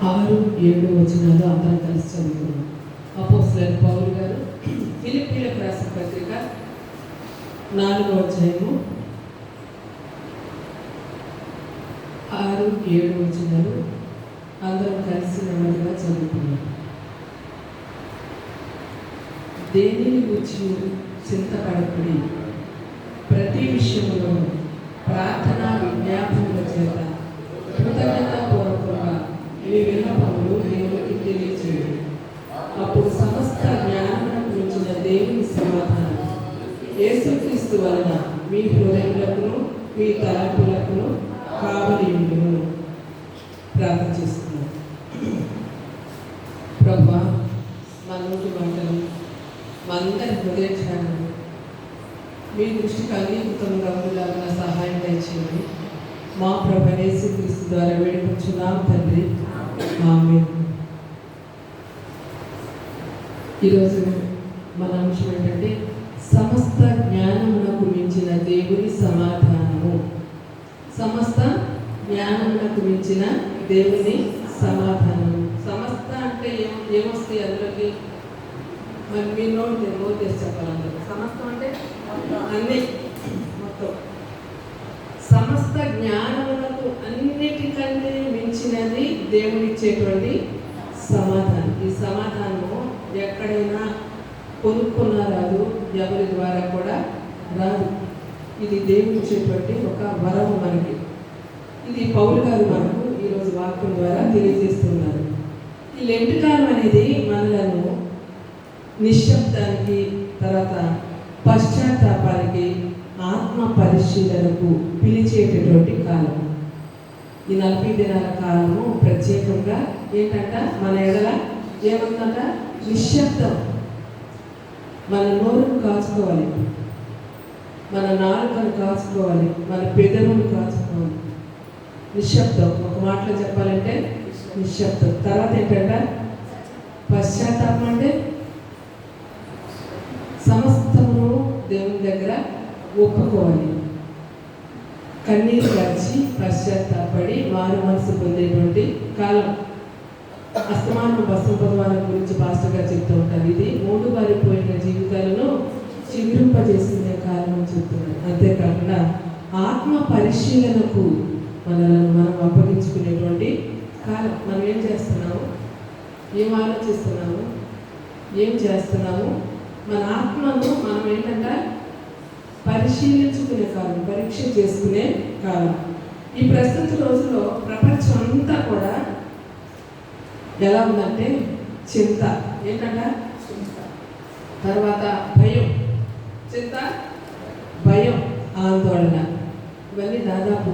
6, 7 వచనాలు అందరం కలిసి చదువుకున్నాం. అపోస్తలుడైన పౌలు గారు ఫిలిప్పీయులకు రాసిన పత్రిక 4వ అధ్యాయము 6, 7 వచనాలు అందరం కలిసి నెమ్మదిగా చదువుకున్నాం. దేనిని గురించి చింతపడకుడి, ప్రతి విషయంలో ప్రార్థనా విజ్ఞాపనల చేత కృతజ్ఞతాపూర్వకంగా మీ విన్నపములు దేవునికి తెలియచేయండి. అప్పుడు సమస్త జ్ఞానమును మించిన దేవుని సమాధానం యేసుక్రీస్తు వలన మీ హృదయములకును మీ తలంపులకును కావలి ఉండును. ప్రార్థన చేస్తున్నాను. ప్రభువా, మా నోటి మాటలు, మా అందరి హృదయ ధ్యానం మీ దృష్టికి అంగీకృతంగా ఉండేలాగా సహాయం దయచేయండి. మా ప్రభు యేసుక్రీస్తు ద్వారా వేడుకొంచున్నాం తండ్రి, ఆమేన్. ఈరోజు మన అంశం ఏంటంటే సమస్త జ్ఞానమునకు మించిన దేవుని సమాధానము. సమస్త జ్ఞానమునకు మించిన దేవుని సమాధానము. సమస్త అంటే ఏమొస్తాయి అందులోకి? మరి మీ నోరు తెసి చెప్పాలంటారు. సమస్తం అంటే అన్నీ, మొత్తం. సమస్త జ్ఞానములకు అన్నిటికంటే మించినది దేవుడిచ్చేటువంటి సమాధానం. ఈ సమాధానము ఎక్కడైనా కొనుక్కున్నా రాదు, ఎవరి ద్వారా కూడా రాదు. ఇది దేవుడు ఇచ్చేటువంటి ఒక వరము మనకి. ఇది పౌలు గారు మనకు ఈరోజు వాక్యం ద్వారా తెలియజేస్తున్నారు. ఈ లెంట్ కాలం అనేది మనలను నిశ్శబ్దానికి, తర్వాత పశ్చాత్తాపానికి, ఆత్మ పరిశీలనకు పిలిచేటటువంటి కాలం. ఈ 40 దినాల కాలము ప్రత్యేకంగా ఏంటంట, మన ఎడల ఏముందంట? నిశ్శబ్దం. మన నోరును కాచుకోవాలి, మన నాలుకను కాచుకోవాలి, మన పెదవును కాచుకోవాలి. నిశ్శబ్దం. ఒక మాటలో చెప్పాలంటే నిశ్శబ్దం. తర్వాత ఏంటంట? పశ్చాత్తాపం. అంటే సమస్తమును దేవుని దగ్గర ఒప్పుకోవాలి. కన్నీరు కాచి పశ్చాత్తాపడి మారు మనసు పొందేటువంటి కాలం. అస్తమానం బసంపదవారం గురించి పాస్టర్ గారు చెప్తూ ఉంటారు. ఇది మూడుబారిపోయిన జీవితాలను చిగురింపజేసుకునే కాలం అని చెప్తున్నారు. అంతేకాకుండా ఆత్మ పరిశీలనకు మనలను మనం అప్పగించుకునేటువంటి కాలం. మనం ఏం చేస్తున్నాము, ఏం ఆలోచిస్తున్నాము, ఏం చేస్తున్నాము, మన ఆత్మను మనం ఏంటంటే పరిశీలించుకునే కాలం, పరీక్ష చేసుకునే కాలం. ఈ ప్రస్తుత రోజుల్లో ప్రపంచం అంతా కూడా ఎలా ఉందంటే చింత. ఏంటంట? తర్వాత భయం. చింత, భయం, ఆందోళన, ఇవన్నీ దాదాపు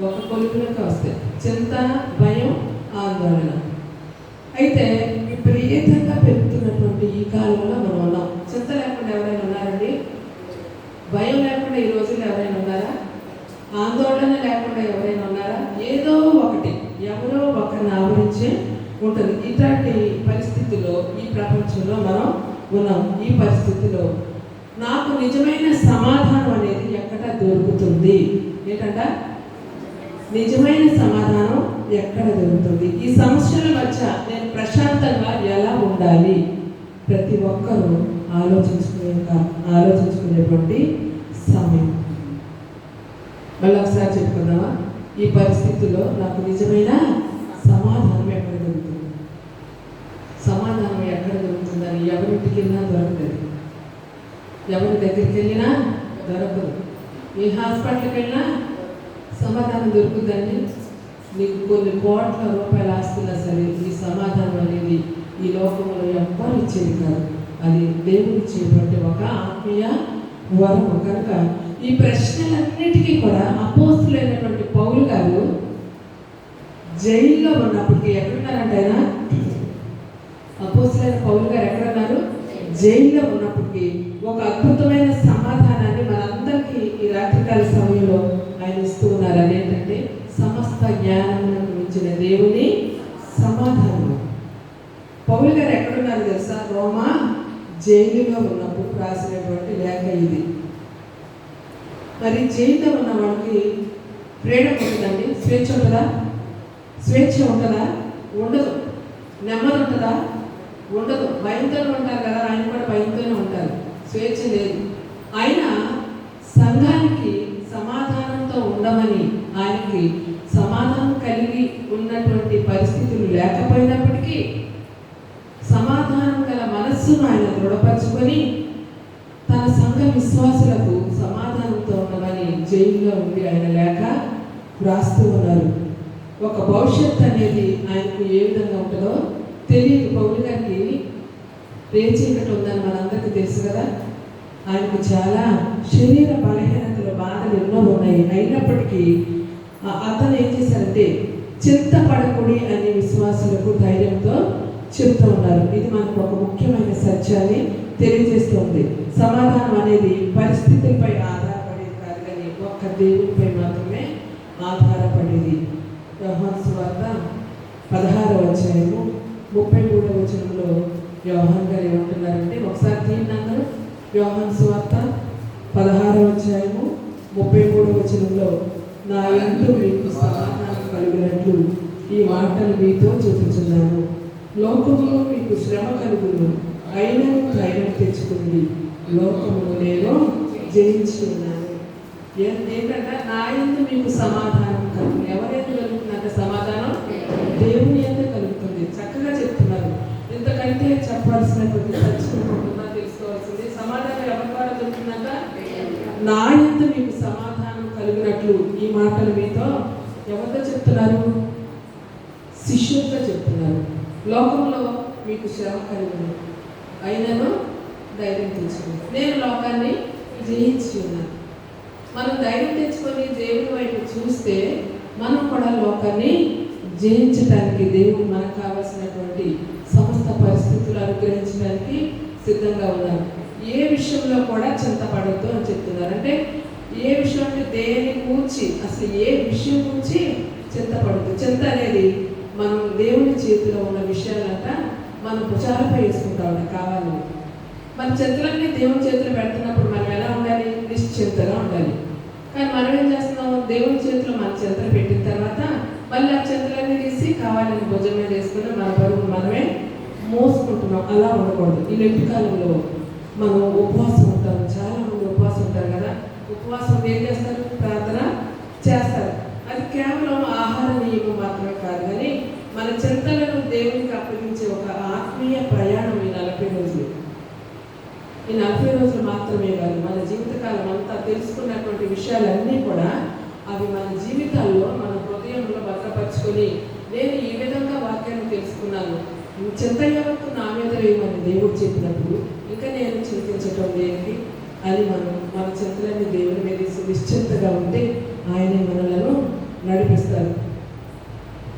ఒక కొలుపులోకి వస్తాయి. చింత, భయం, ఆందోళన. అయితే విపరీతంగా పెరుగుతున్నటువంటి ఈ కాలంలో మనం ఉన్నాం. చింత లేకుండా ఎవరైనా ఉన్నారండి? భయం లేకుండా ఈ రోజుల్లో ఎవరైనా ఉన్నారా? ఆందోళన లేకుండా ఎవరైనా ఉన్నారా? ఏదో ఒకటి, ఎవరో ఒకరిని ఆవరించే ఉంటుంది. ఇట్లాంటి పరిస్థితుల్లో ఈ ప్రపంచంలో మనం ఉన్నాం. ఈ పరిస్థితిలో నాకు నిజమైన సమాధానం అనేది ఎక్కడ దొరుకుతుంది? ఏంటంట? నిజమైన సమాధానం ఎక్కడ దొరుకుతుంది? ఈ సమస్యల మధ్య నేను ప్రశాంతంగా ఎలా ఉండాలి? ప్రతి ఒక్కరూ ఆలోచించుకునేటువంటి సమయం. మళ్ళీ ఒకసారి చెప్పుకుందామా? ఈ పరిస్థితుల్లో నాకు నిజమైన సమాధానం ఎక్కడ దొరుకుతుంది? సమాధానం ఎక్కడ దొరుకుతుందని ఎవరింటికి వెళ్ళినా దొరకదు, ఎవరి దగ్గరికి వెళ్ళినా దొరకదు, ఏ హాస్పిటల్కి వెళ్ళినా సమాధానం దొరుకుతుందండి. నీకు కొన్ని కోట్ల రూపాయలు ఆస్తున్నా సరే ఈ సమాధానం అనేది ఈ లోకంలో ఎవ్వరు ఇచ్చేది కాదు. అది దేవుడు ఇచ్చేటువంటి ఒక ఆత్మీయ వరము. కనుక ఈ ప్రశ్నలన్నిటికీ కూడా అపోస్తులైనటువంటి పౌలు గారు జైల్లో ఉన్నప్పటికీ ఎక్కడున్నారంటే, ఆయన అపోస్తులైన పౌలు గారు ఎక్కడున్నారు? జైల్లో ఉన్నప్పటికీ ఒక అద్భుతమైన సమాధానాన్ని మనందరికీ ఈ రాత్రికాల సమయంలో ఆయన ఇస్తూ ఉన్నారు. అదేంటంటే సమస్త జ్ఞానమునకు మించిన దేవుని సమాధానం. పౌలు గారు ఎక్కడున్నారు తెలుసా? రోమా జైలులో ఉన్నప్పుడు రాసినటువంటి లేఖ ఇది. మరి జైల్లో ఉన్న వాళ్ళకి ఫ్రీడమ్ ఉంటుందండి, స్వేచ్ఛ ఉంటుందా? స్వేచ్ఛ ఉంటుందా? ఉండదు. నెమ్మది ఉంటుందా? ఉండదు. భయంతోనే ఉంటారు కదా, ఆయన కూడా భయంతోనే ఉంటారు. స్వేచ్ఛ లేదు. అయినా సంఘానికి సమాధానంతో ఉండమని, ఆయనకి సమాధానం కలిగి ఉన్నటువంటి పరిస్థితులు లేకపోయినప్పటికీ సమాధానం గల మనస్సును ఆయన దృఢపరచుకొని తన సంఘ విశ్వాసులకు సమాధానంతో ఉండమని జైల్లో ఉండి ఆయన లేఖ రాస్తూ ఉన్నారు. ఒక భవిష్యత్తు అనేది ఆయనకు ఏ విధంగా ఉంటుందో తెలియదు. పౌలు గారికి రేచీకటి ఉందని మనందరికీ తెలుసు కదా. ఆయనకు చాలా శరీర బలహీనతలు, బాధలు ఎన్నో ఉన్నాయి. అయినప్పటికీ అతను ఏం చేశారంటే చింతపడకుడి అని విశ్వాసులకు ధైర్యంతో చెప్తూ ఉన్నారు. ఇది మనకు ఒక ముఖ్యమైన సత్యాన్ని తెలియజేస్తుంది. సమాధానం అనేది పరిస్థితులపై ఆధారపడేది కాదు, కానీ ఒక్క దేవునిపై మాత్రమే ఆధారపడేది. యోహాను సువార్త 16వ అధ్యాయము 33వ వచనంలో యోహాను గారు ఏమంటున్నారంటే, ఒకసారి తీయండి అందరూ. యోహాను సువార్త 16వ అధ్యాయము 33వ వచనంలో, నా యందు మీకు సమాధానం కలిగినట్లు ఈ మాటలు మీతో చూపుచున్నాను. లోకంలో మీకు శ్రమ కలుగును, అయినను ధైర్యం తెచ్చుకుంది, లోకమును నేను జయించి ఉన్నాను. ఏంటంటే నా యందు మీకు సమాధానం కలుగుతుంది. ఎవరైతే కలుగుతుందంటే సమాధానం దేవుని యందు కలుగుతుంది. చక్కగా చెప్తున్నారు. ఇంతకంటే చెప్పాల్సినటువంటి సత్యం ఉంటుందా తెలుసుకోవాల్సింది. సమాధానం ఎవరి ద్వారా దొరుకుతుందంట? నా యందు మీకు సమాధానం కలిగినట్లు ఈ మాటలు మీతో ఎవరితో చెప్తున్నారు? శిష్యులతో చెప్తున్నారు. లోకంలో మీకు శ్రమ కలిగింది, అయినను ధైర్యం తెచ్చుకుంది, నేను లోకాన్ని జయించి ఉన్నాను. మనం ధైర్యం తెచ్చుకొని దేవుని వైపు చూస్తే మనం కూడా లోకాన్ని జయించడానికి దేవుడు మనకు కావాల్సినటువంటి సమస్త పరిస్థితులు అనుగ్రహించడానికి సిద్ధంగా ఉన్నారు. ఏ విషయంలో కూడా చింతపడద్దు అని చెప్తున్నారు. అంటే ఏ విషయం అంటే దేని కూర్చి, అసలు ఏ విషయం కూర్చి చింతపడద్దు. చింత అనేది మనం దేవుని చేతిలో ఉన్న విషయాలంట మనం భుజాలపై వేసుకుంటా ఉంటాం కావాలని. మన చింతలన్నీ దేవుని చేతిలో పెడుతున్నప్పుడు మనం ఎలా ఉండాలి? నిశ్చింతగా ఉండాలి. కానీ మనం ఏం చేస్తున్నాము? దేవుని చేతిలో మన చింతలు పెట్టిన తర్వాత మళ్ళీ ఆ చింతలన్నీ తీసి కావాలని భుజం మీద వేసుకుని మన బరువు మనమే మోసుకుంటున్నాం. అలా ఉండకూడదు. ఈ లెంటి కాలంలో మనం ఉపవాసం ఉంటాం. చాలా మంది ఉపవాసం ఉంటారు కదా. ఉపవాసం ఏం చేస్తారు? ప్రార్థన చేస్తారు. అది కేవలం ఆహార నియమం మాత్రమే కాదు, కానీ మన చింతలను దేవునికి అప్పగించే ఒక ఆత్మీయ ప్రయాణం ఈ 40 రోజులు. ఈ 40 రోజులు మాత్రమే కాదు, మన జీవితకాలం అంతా తెలుసుకున్నటువంటి విషయాలన్నీ కూడా అవి మన జీవితాల్లో, మన హృదయంలో భద్రపరుచుకొని, నేను ఈ విధంగా వాక్యాన్ని తెలుసుకున్నాను, చింత యావత్తు నా మీద వేయమని దేవుడు చెప్పినప్పుడు ఇంకా నేను చింతించటం దేనికి అని మన చింతలన్నీ దేవుని మీద నిశ్చింతగా ఉంటే ఆయనే మనలను నడిపిస్తారు.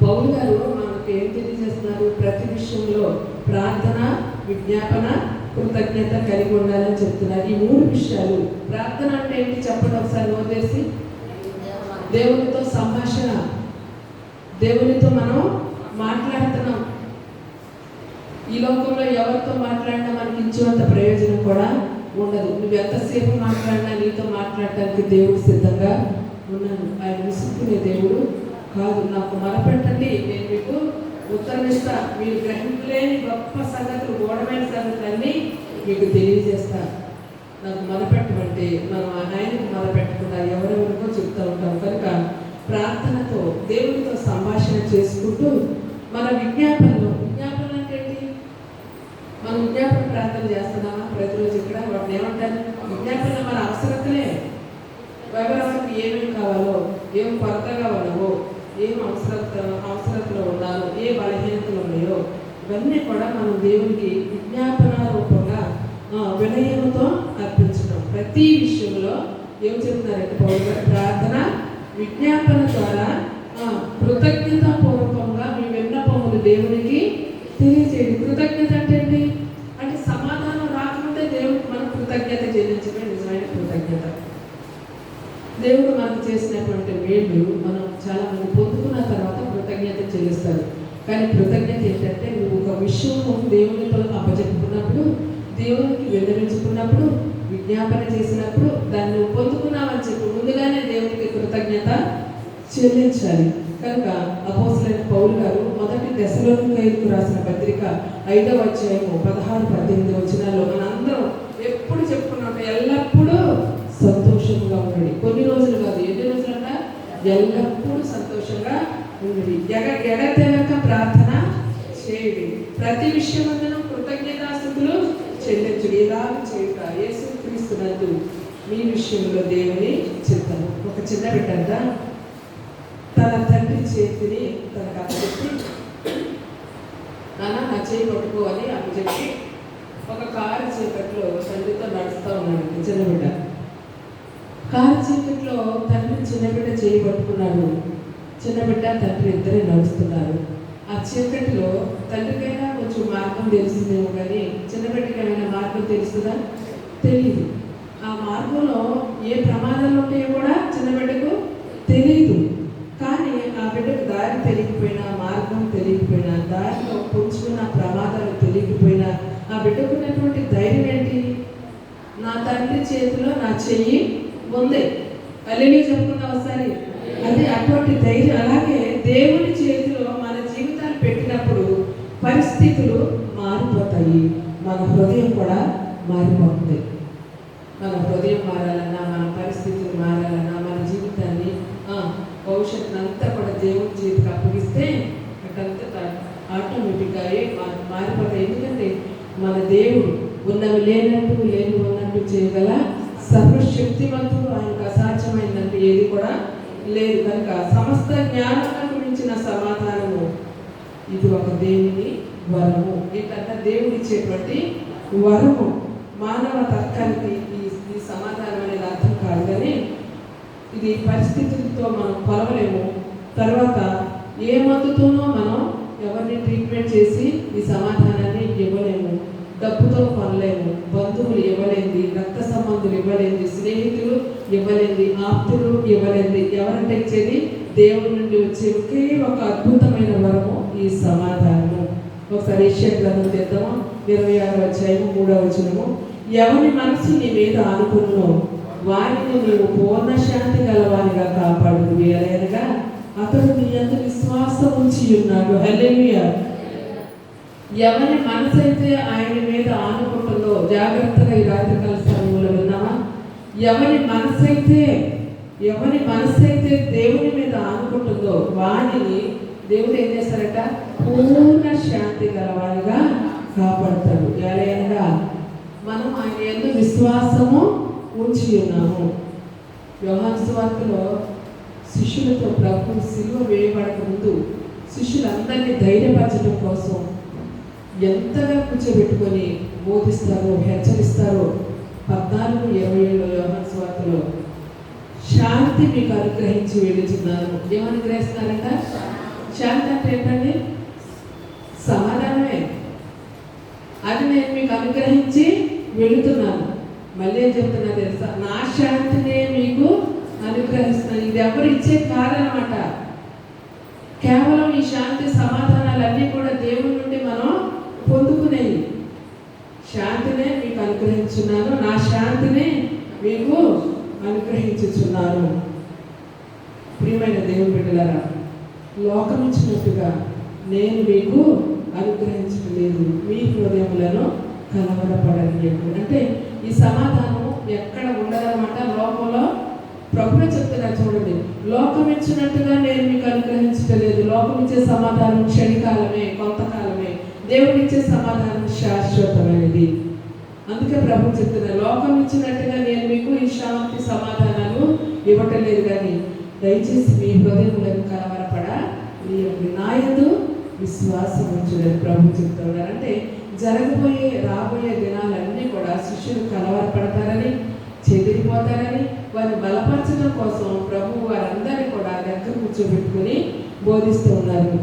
పౌలు గారు మనకు ఏం తెలియజేస్తున్నారు? ప్రతి విషయంలో ప్రార్థన, విజ్ఞాపన, కృతజ్ఞత కలిగి ఉండాలని చెప్తున్నారు. ఈ 3 విషయాలు. ప్రార్థన అంటే ఏంటి చెప్పండి ఒకసారి నోదేసి. దేవునితో సంభాషణ. దేవునితో మనం మాట్లాడుతున్నాం. ఈ లోకంలో ఎవరితో మాట్లాడినా మనకి ఇచ్చేంత ప్రయోజనం కూడా ఉండదు. నువ్వు ఎంతసేపు మాట్లాడినా నీతో మాట్లాడటానికి దేవుడు సిద్ధంగా ఉన్నాను. ఆయన విసుక్కునే దేవుడు కాదు. నాకు మొరపెట్టండి, నేను మీకు ఉత్తరం ఇస్తా, మీరు గ్రహించలేని గొప్ప సంగతులు, గూఢమైన సంగతులన్నీ మీకు తెలియజేస్తా. నాకు మొరపెట్టమంటే మనం ఆయనకు మొరపెట్టకుండా ఎవరెవరికో చెప్తూ ఉంటాం. కనుక ప్రార్థనతో దేవునితో సంభాషణ చేసుకుంటూ మన విజ్ఞాపనలు అంటే ఏంటి? మనం విజ్ఞాపన ప్రార్థన చేస్తున్నామా ప్రతిరోజు? ఇక్కడ వాటిని ఏమంటారు? విజ్ఞాపన మన అవసరతలే. ఎవరెవరికి ఏమేమి కావాలో, ఏం కొరతగా ఉన్నావో, ఏం అవసరతలో ఉన్నారో, ఏ బలహీనతలు ఉన్నాయో, ఇవన్నీ కూడా మనం దేవునికి విజ్ఞాపన రూపంగా వినయంతో అర్పించడం. ప్రతి విషయంలో ఏం చెప్తున్నారంటే పౌలు గారు, ప్రార్థన, విజ్ఞాపన ద్వారా కృతజ్ఞతాపూర్వకంగా మీ విన్నపములు దేవునికి తెలియజేయండి. కృతజ్ఞత అంటే ఏంటి? అంటే సమాధానం రాకముందే దేవుడికి మనం కృతజ్ఞత చెల్లించడమే నిజమైన కృతజ్ఞత. దేవుడు మనకు చేసినటువంటి మేలు మనం చాలా మంది పొందుకున్న తర్వాత కృతజ్ఞత చెల్లిస్తారు. కానీ కృతజ్ఞత ఏంటంటే, నువ్వు ఒక విషయం దేవునితో అప్పచెప్పుకున్నప్పుడు, దేవునికి విన్నవించుకున్నప్పుడు, విజ్ఞాపన చేసినప్పుడు దాన్ని నువ్వు పొందుకున్నావని చెప్పి ముందుగానే దేవునికి కృతజ్ఞత చెల్లించాలి. కనుక అపోస్తలుడైన పౌలు గారు మొదటి తెస్సలోనికయులకు రాసిన పత్రిక 5వ అధ్యాయము 16-18 వచనాల్లో మనందరం ఎప్పుడు చెప్పుకున్నాం, ఎల్లప్పుడూ సంతోషంగా ఉండండి. కొన్ని రోజులు కాదు, ఎన్ని రోజులన్నా ఎల్లప్పుడూ సంతోషంగా ఉండండి. ఎడతెగక ప్రార్థన చేయండి. ప్రతి విషయమందును కృతజ్ఞతాస్తుతులు చెల్లించుడి. ఇలా చేయుట యేసుక్రీస్తునందు మీ విషయంలో దేవుని చిత్తము. ఒక చిన్న బిడ్డ తన తండ్రి చేతిని తనకు అప్పచెప్పి, నాన్న నా చేయి పట్టుకో అని అప్పచెప్పి ఒక కారు చీకట్లో తండ్రితో నడుస్తూ ఉన్నాడు. చిన్న బిడ్డ కారు చీకట్లో తండ్రి చిన్న బిడ్డ చేయి పట్టుకున్నాడు. చిన్న బిడ్డ తండ్రి ఇద్దరే నడుస్తున్నారు. ఆ చీకటిలో తండ్రికైనా కొంచెం మార్గం తెలిసిందేమో కానీ చిన్న బిడ్డకి ఏమైనా మార్గం తెలుస్తుందా? తెలియదు. ఆ మార్గంలో ఏ ప్రమాదాలు ఉంటాయో కూడా చిన్న బిడ్డకు తెలియదు. కానీ ఆ బిడ్డకు దారి తెలియకపోయినా, మార్గం తెలియకపోయినా, దారిలో పుంజుకున్న ప్రమాదాలు తెలియకపోయినా ఆ బిడ్డకున్నటువంటి ధైర్యం ఏంటి? నా తండ్రి చేతిలో నా చెయ్యి ఉంది. అల్లెలు చెప్పుకుందాం ఒకసారి. అది అటువంటి ధైర్యం. అలాగే దేవుని చేతిలో మన జీవితాలు పెట్టినప్పుడు పరిస్థితులు మారిపోతాయి, మన హృదయం కూడా మారిపోతుంది. మన హృదయం మారాలన్నా, మన పరిస్థితులు మారాలన్నా, మన జీవితాన్ని భవిష్యత్తును అంతా కూడా దేవుని చేతికి అప్పగిస్తే అటంతా ఆటోమేటిక్గా మారిపోతాయి. ఎందుకంటే మన దేవుడు ఉన్నవి లేనట్టు, లేని ఉన్నట్టు చేయగల సర్వశక్తివంతుడు. ఆయనకు అసాధ్యమైందంటే ఏది కూడా లేదు. కనుక సమస్త జ్ఞానాలకు మించిన సమాధానము ఇది ఒక దేవుని వరము. ఏంటంటే దేవుడు ఇచ్చేటువంటి వరము. మానవ తర్కానికి ఈ సమాధానం అనేది అర్థం కాదు, కానీ ఇది పరిస్థితులతో మనం కొలవలేము. తర్వాత ఏ మందుతోనో మనం ఎవరిని ట్రీట్మెంట్ చేసి ఈ సమాధానాన్ని ఇవ్వలేము. డబ్బుతో కొనలేము, బంధువులు ఇవ్వలేంది, రక్త సంబంధులు ఇవ్వలేంది, స్నేహితులు ఇవ్వలేంది, ఆప్తులు ఇవ్వలేంది. ఎవరంటే ఇచ్చేది దేవుడి నుండి వచ్చే ఒకే ఒక అద్భుతమైన వరము ఈ సమాధానము. ఒకసారి యెషయా గ్రంథం తెద్దాము, 26వ అధ్యాయము 3వ వచనము. ఎవరి మనసు నీ మీద ఆనుకున్నో వారిని నీవు పూర్ణ శాంతి గలవానిగా కాపాడు. వేలనగా అతడు నీ యందు విశ్వాసం ఉంచి ఉన్నాడు. హల్లెలూయా. ఎవరి మనసు అయితే ఆయన మీద ఆనుకుంటుందో, జాగ్రత్తగా ఈ రాత్రికాల సమయంలో విన్నామా? ఎవరి మనసు అయితే దేవుని మీద ఆనుకుంటుందో వారిని దేవుడు ఏం చేస్తారట? పూర్ణ శాంతి గలవానిగా కాపాడతాడు. ఎలాగనగా మనం ఆయన యందు విశ్వాసము ఉంచి ఉన్నాము. యోహాను సువార్తలో శిష్యులతో ప్రభు సిలువ వేయబడక ముందు శిష్యులందరినీ ధైర్యపరచడం కోసం ఎంతగా కూర్చోబెట్టుకొని బోధిస్తారో, హెచ్చరిస్తారో. 14:27 యోహాను సువార్తలో శాంతి మీకు అనుగ్రహించి వెళ్ళుచున్నాను. ఏమనుగ్రహిస్తున్నారంట? శాంతి అంటే ఏంటండి? సమాధానమే. అది నేను మీకు అనుగ్రహించి వెళుతున్నాను. మళ్ళీ ఏం చెప్తున్నా తెలుసా? నా శాంతినే మీకు అనుగ్రహిస్తున్నాను. ఇది ఎవరు ఇచ్చే కాదనమాట. కేవలం ఈ శాంతి సమాధానాలన్నీ కూడా దేవుడి నుండి మనం పొందుకునేవి. శాంతినే మీకు అనుగ్రహించున్నాను, నా శాంతినే మీకు అనుగ్రహించుచున్నాను. ప్రియమైన దేవుని బిడ్డలారా, లోకం ఇచ్చినట్టుగా నేను మీకు అనుగ్రహించడం లేదు. మీ హృదయములను కలవరపడనియండి. అంటే ఈ సమాధానం ఎక్కడ ఉండదన్నమాట. లోకంలో ప్రభువే చెప్తున్నారు, చూడండి, లోకం ఇచ్చినట్టుగా నేను మీకు అనుగ్రహించడం లేదు. లోకం ఇచ్చే సమాధానం క్షణికాలమే, కొంతకాలమే. దేవుడు ఇచ్చే సమాధానం శాశ్వతమైనది. అందుకే ప్రభు చెప్తున్నారు, లోకం ఇచ్చినట్టుగా నేను మీకు ఈ శాంతి సమాధానాలు ఇవ్వటం లేదు, కానీ దయచేసి మీ హృదయములను కలవరపడ నా యందు విశ్వాసం ఉంచుదని ప్రభు చెప్తున్నారు. అంటే రాబోయే దినాలన్నీ కూడా శిష్యులు కలవరపడతారని, చెదిరిపోతారని, వారిని బలపరచడం కోసం ప్రభు వారందరినీ కూడా దగ్గర కూర్చోబెట్టుకుని బోధిస్తూ ఉన్నారు.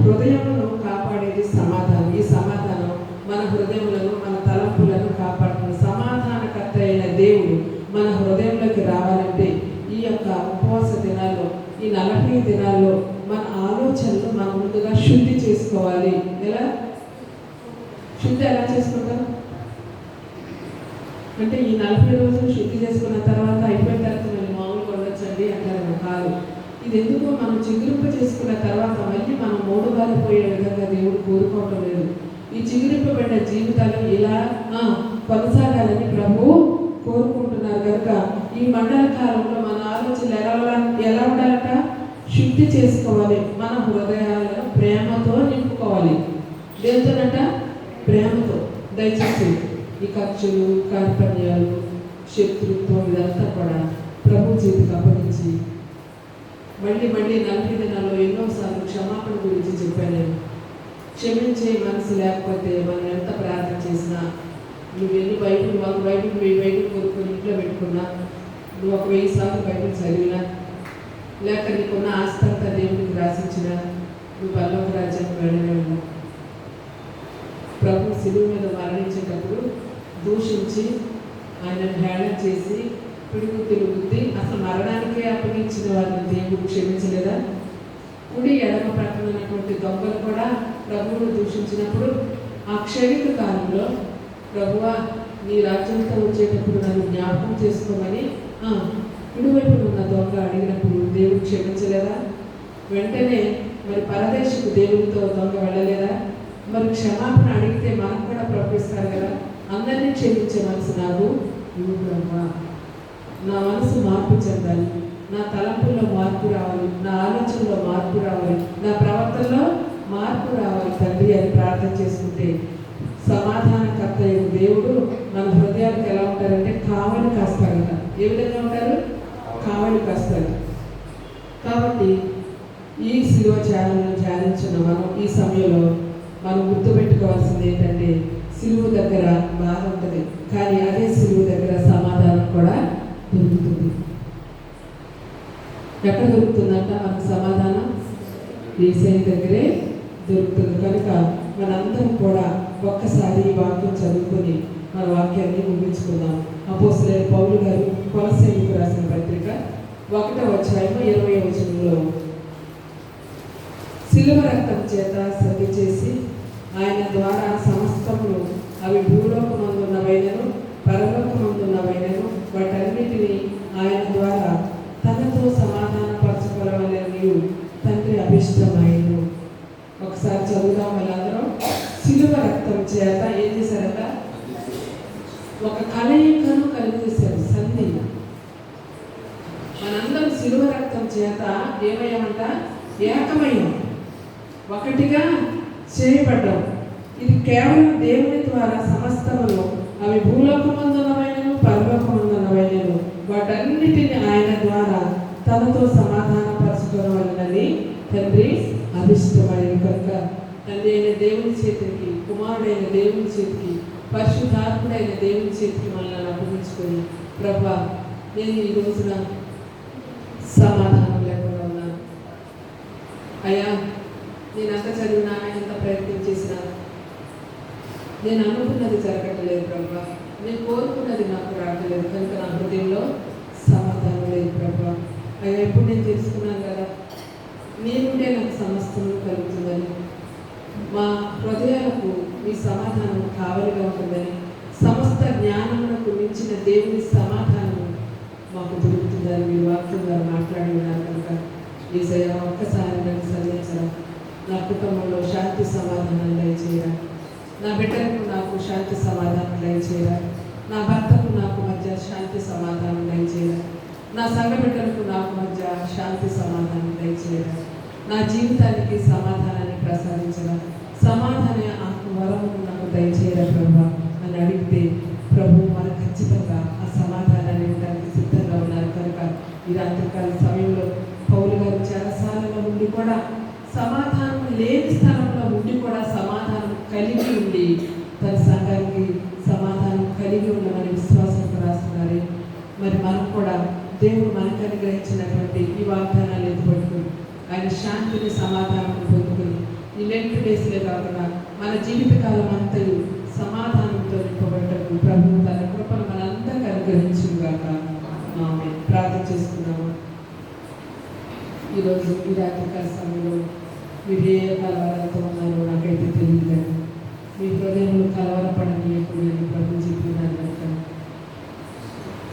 హృదయములను కాపాడేది సమాధానం. ఈ సమాధానం మన హృదయములను, మన తలంపులను కాపాడుతుంది. సమాధానకర్త అయిన దేవుడు మన హృదయంలోకి రావాలంటే ఈ యొక్క ఉపవాస దినాల్లో, ఈ 40 దినాల్లో మన ఆలోచనలు మనం ముందుగా శుద్ధి చేసుకోవాలి. ఎలా చేసుకుంటాం అంటే ఈ 40 రోజులు శుద్ధి చేసుకున్న తర్వాత అయిపోయిన తర్వాత మళ్ళీ మామూలుగా ఉండొచ్చండి అంటారు. కాదు. ఈ ఇది ఎందుకో మనం చిగురింప చేసుకున్న తర్వాత మళ్ళీ మనం మూడబారిపోయే విధంగా దేవుడు కోరుకోవటం లేదు. ఈ చిగురింపబడ్డ జీవితాలు ఇలా కొనసాగాలని ప్రభువు కోరుకుంటున్నారు. కనుక ఈ మండల కాలంలో మన ఆలోచనలు ఎలా ఉండాలంట? శుద్ధి చేసుకోవాలి. మన హృదయాలను ప్రేమతో నింపుకోవాలి. దేనితోనంట? ప్రేమతో. దయచేసి ఈ ఖర్చులు, కార్పణ్యాలు, శత్రుత్వం ఇదంతా కూడా ప్రభు చేతికి అప్పగించి మళ్ళీ 40 దినాల్లో ఎన్నోసార్లు క్షమాపణ గురించి చెప్పాను నేను. క్షమించే మనసు లేకపోతే మనం ఎంత ప్రార్థన చేసినా, నువ్వు ఎన్ని బైబిల్ 100 బైబిల్ 1000 బైబిల్ కొనుక్కొని ఇంట్లో పెట్టుకున్నా, నువ్వు ఒక 1000 సార్లు బైబిల్ చదివినా, లేక నీకున్న ఆస్తంతా దేవుడికి రాసించినా, నువ్వు పరలోక రాజ్యానికి వెళ్ళలేవు. ప్రభు శిలువ మీద మరణించేటప్పుడు దూషించి ఆయనను హేళన చేసి పిడుగుతులు గుద్ది అసలు మరణానికే అప్పగించిన వారిని దేవుడు క్షమించలేదా? కుడి ఎడమ ప్రక్కన ఉన్నటువంటి దొంగలు కూడా ప్రభువును దూషించినప్పుడు ఆ క్షణిక కాలంలో ప్రభువా నీ రాజ్యంతో వచ్చేటప్పుడు నన్ను జ్ఞాపకం చేసుకోమని కుడివైపు ఉన్న దొంగ అడిగినప్పుడు దేవుడు క్షమించలేదా? వెంటనే మరి పరదేశకు దేవుడితో దొంగ వెళ్ళలేదా? మరి క్షమాపణ అడిగితే మనకు కూడా ప్రకటిస్తారు కదా, అందరినీ క్షమించే మనసు నాకు ఇవ్వు బ్రహ్మ. నా మనసు మార్పు చెందాలి, నా తలంపుల్లో మార్పు రావాలి, నా ఆలోచనలో మార్పు రావాలి, నా ప్రవర్తనలో మార్పు రావాలి తండ్రి అని ప్రార్థన చేసుకుంటే సమాధానకర్త దేవుడు మన హృదయాలకు ఎలా ఉంటారంటే కావలి కాస్తారట. ఏ విధంగా ఉంటారు? కావలి కాస్తారు. కాబట్టి ఈ శిలువ ధ్యానించిన మనం ఈ సమయంలో మనం గుర్తుపెట్టుకోవాల్సింది ఏంటంటే శిలువ దగ్గర బాధ ఉంటుంది, కానీ అదే శిలువ దగ్గర సమాధానం కూడా దొరుకుతుంది. ఎక్కడ దొరుకుతుందంట మనకు సమాధానం? యేసయ్య దగ్గరే దొరుకుతుంది. కనుక మనందరం కూడా ఒక్కసారి ఈ వాక్యం చదువుకొని మన వాక్యాన్ని ముగించుకుందాం. అపోస్తలుడైన పౌలు గారు కొలస్సీయులకు రాసిన పత్రిక 1వ అధ్యాయం 20వ వచనంలో శిలువ రక్తం చేత సతి చేసి ఆయన ద్వారా సమస్తమును, అవి భూలోకమందున్నవైనను పరలోకమందున్నవైనను, వాటన్నిటినీ ఆయన ద్వారా తనతో సమాధానపరచుకోవాలని తండ్రి అభిష్టమైనను. ఒకసారి చదువుదాం వాళ్ళందరం. శిలువ రక్తం చేత ఏం చేశారట? ఒక కలయికను కలిగేశారు, సంధి. మనందరం శిలువ రక్తం చేత ఏమయ్యామంట? ఏకమయ్యాం, ఒకటిగా చేయబడ్డాం. ఇది కేవలం దేవుని ద్వారా సమస్తమును, అవి భూలోకమందున్నవైనను పరలోకమందున్నవైనను, వాటన్నిటిని ఆయన ద్వారా తనతో సమాధానపరచుకోవాలని తండ్రి అభిష్టమైన. కనుక తండ్రి అయిన దేవుని చేతికి, కుమారుడైన దేవుని చేతికి, పరిశుద్ధాత్ముడైన దేవుని చేతికి మనల్ని అప్పగించుకొని, ప్రభా నేను ఈ రోజున సమాధానం లేకుండా ఉన్నాను అయ్యా, నేను అంత చదివినా, ఎంత ప్రయత్నం చేసినా నేను అనుకున్నది జరగట్లేదు ప్రభా, నేను కోరుకున్నది నాకు రావట్లేదు. కనుక నా హృదయంలో సమాధానం లేదు ప్రభా. అయ్యా, ఎప్పుడు నేను తెలుసుకున్నాను కదా నీ నుండే నాకు సమస్తం కలుగుతుందని, మా హృదయాలకు మీ సమాధానం కావలిగా ఉంటుందని, సమస్త జ్ఞానమునకు మించిన దేవుని సమాధానం మాకు దొరుకుతుందని మీరు వాక్యం ద్వారా మాట్లాడి ఉన్నారు. కనుక యేసయ్యా ఒక్కసారి నన్ను సంధించరా, నా కుటుంబంలో శాంతి సమాధానం దయచేయరా, నా బిడ్డలకు నాకు శాంతి సమాధానం దయచేయరా, నా భర్తకు నాకు మధ్య శాంతి సమాధానం దయచేయరా, నా సంఘ బిడ్డలకు నాకు మధ్య శాంతి సమాధానం దయచేయరా, నా జీవితానికి సమాధానాన్ని ప్రసాదించరా, సమాధాన వరము నాకు దయచేయరా ప్రభా అని అడిగితే ప్రభు మన ఖచ్చితంగా ఆ సమాధానాన్ని ఇవ్వడానికి సిద్ధంగా ఉన్నారు. కనుక ఈ రాత్రికాల సమయంలో పౌలు గారు చెరసాలలో ఉండి కూడా, సమాధానం లేని స్థలంలో ఉండి కూడా సమాధానం కలిగి ఉండి తన సంఘానికి సమాధానం కలిగి ఉండమని విశ్వాసంతో రాస్తున్నారు. మరి మనం కూడా దేవుడు మనకు అనుగ్రహించినటువంటి ఈ వాగ్దానాలు ఎత్తుపట్టుకుని ఆయన శాంతిని, సమాధానం పొందుకుని ఈ లెంట్ డేస్లే కాకుండా మన జీవితకాలం అంతయు సమాధానంతో నింపబడ్డకు ప్రభు తన కృపను మనందరికీ అనుగ్రహించుగాక. ఆమె ప్రార్థన చేసుకున్నాము. ఈరోజు ఈ రాత్రికాల సమయంలో మీరు ఏ కలవరంతో ఉన్నారో నాకైతే తెలియదు. మీ హృదయంలో కలవరపడని ఎప్పుడు నేను ప్రభు చెప్పినాను కనుక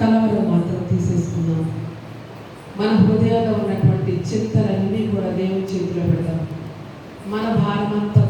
కలవరం మాత్రం తీసేసుకున్నాం. మన హృదయాల్లో ఉన్నటువంటి చింతలన్నీ కూడా దేవుని చేతిలో పెడదాం. మన భారమంతా